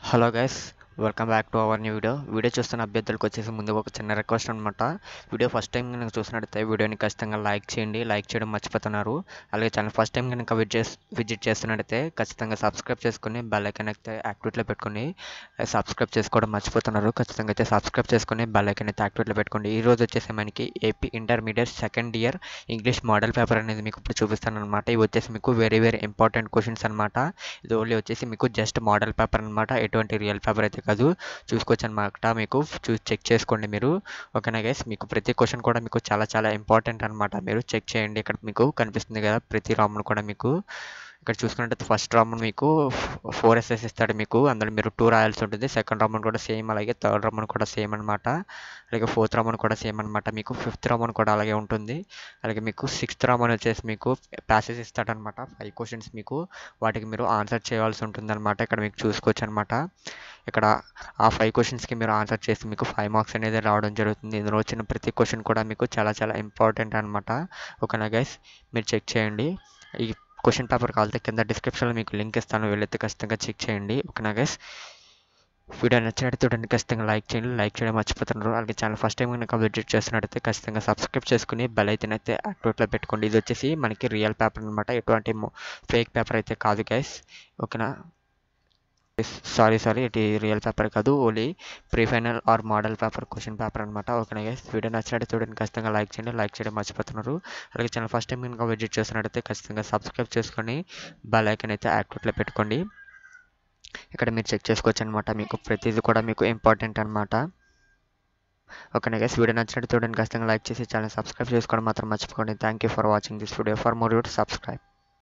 Hello guys, welcome back to our new video చూస్తున్న అభ్యర్థులకు వచ్చేసి ముందు ఒక చిన్న రిక్వెస్ట్ అనమాట. వీడియో ఫస్ట్ టైం కనుక చూసినట్టయితే వీడియోని ఖచ్చితంగా లైక్ చేయండి. లైక్ చేయడం మర్చిపోతున్నారు. అలాగే ఛానల్ ఫస్ట్ టైం కనుక విజిట్ చేస్తున్నట్టయితే ఖచ్చితంగా సబ్స్క్రైబ్ చేసుకుని బెల్ ఐకాన్ అయితే యాక్టివేట్లో పెట్టుకోండి. సబ్స్క్రైబ్ చేసుకోవడం మర్చిపోతున్నారు. ఖచ్చితంగా అయితే సబ్స్క్రైబ్ చేసుకుని బెల్ ఐకాన్ అయితే యాక్టివేట్లో పెట్టుకోండి. ఈ రోజు వచ్చేసి మనకి AP intermediate second year English model paper అనేది మీకు ఇప్పుడు చూపిస్తాను అనమాట. ఇవి వచ్చేసి మీకు వెరీ ఇంపార్టెంట్ క్వశ్చన్స్ అనమాట. ఇది ఓన్లీ వచ్చేసి మీకు జస్ట్ మోడల్ పేపర్ అనమాట. ఎటువంటి రియల్ పేపర్ అయితే కాదు. చూసుకోవచ్చు అనమాట. మీకు చెక్ చేసుకోండి మీరు. ఓకేనా గైస్, మీకు ప్రతి క్వశ్చన్ కూడా మీకు చాలా ఇంపార్టెంట్ అనమాట. మీరు చెక్ చేయండి. ఇక్కడ మీకు కనిపిస్తుంది కదా ప్రతి రామును కూడా మీకు. ఇక్కడ చూసుకున్నట్టయితే ఫస్ట్ రౌండ్ మీకు 4 ఎస్ఎస్ ఇస్తాడు మీకు. అందులో మీరు 2 రాయాల్సి ఉంటుంది. సెకండ్ రౌండ్ కూడా సేమ్, అలాగే థర్డ్ రౌండ్ కూడా సేమ్ అనమాట. అలాగే ఫోర్త్ రౌండ్ కూడా సేమ్ అనమాట. మీకు ఫిఫ్త్ రౌండ్ కూడా అలాగే ఉంటుంది. అలాగే మీకు సిక్స్త్ రౌండ్ వచ్చేసి మీకు ప్యాసేజ్ ఇస్తాడనమాట. 5 క్వశ్చన్స్ మీకు, వాటికి మీరు ఆన్సర్ చేయాల్సి ఉంటుంది అనమాట. ఇక్కడ మీకు చూసుకోవచ్చు అనమాట. ఇక్కడ ఆ 5 క్వశ్చన్స్కి మీరు ఆన్సర్ చేసి మీకు 5 మార్క్స్ అనేది రావడం జరుగుతుంది. ఇందులో వచ్చిన ప్రతి క్వశ్చన్ కూడా మీకు చాలా ఇంపార్టెంట్ అనమాట. ఓకేనా గైస్, మీరు చెక్ చేయండి. ఈ క్వశ్చన్ పేపర్ కావాలంటే కింద డిస్క్రిప్షన్లో మీకు లింక్ ఇస్తాను, వెళ్ళైతే ఖచ్చితంగా చెక్ చేయండి. ఓకేనా గైస్, వీడియో నచ్చినట్టు చూడండి. ఖచ్చితంగా లైక్ చేయండి. లైక్ చేయడం మర్చిపోతున్నారు. అలాగే ఛానల్ ఫస్ట్ టైం కనుక విజిట్ చేస్తున్నట్టయితే ఖచ్చితంగా సబ్స్క్రైబ్ చేసుకుని బెల్ అయితే యాక్టివేట్లో పెట్టుకోండి. ఇది వచ్చేసి మనకి రియల్ పేపర్ అనమాట. ఎటువంటి ఫేక్ పేపర్ అయితే కాదు గైస్. ఓకేనా, సారీ ఇది రియల్ పేపర్ కాదు, only pre final or model paper question paper అనమాట. ఓకేనా గైస్, వీడియో నచ్చినట్టు చూడండి. ఖచ్చితంగా లైక్ చేయండి. లైక్ చేయడం మర్చిపోతున్నారు. అలాగే ఛానల్ ఫస్ట్ టైం కనుక విజిట్ చేస్తున్నట్టయితే ఖచ్చితంగా సబ్స్క్రైబ్ చేసుకొని బెల్ ఐకాన్ అయితే యాక్టివేట్లో పెట్టుకోండి. ఇక్కడ మీరు చెక్ చేసుకోవచ్చు అనమాట. మీకు ప్రతిదీ కూడా మీకు ఇంపార్టెంట్ అనమాట. ఓకేనా గైస్, వీడియో నచ్చినట్టు చూడండి. ఖచ్చితంగా లైక్ చేసి ఛానల్ సబ్స్క్రైబ్ చేసుకోవడం మాత్రం మర్చిపోకండి. Thank you for watching this video. For more videos subscribe.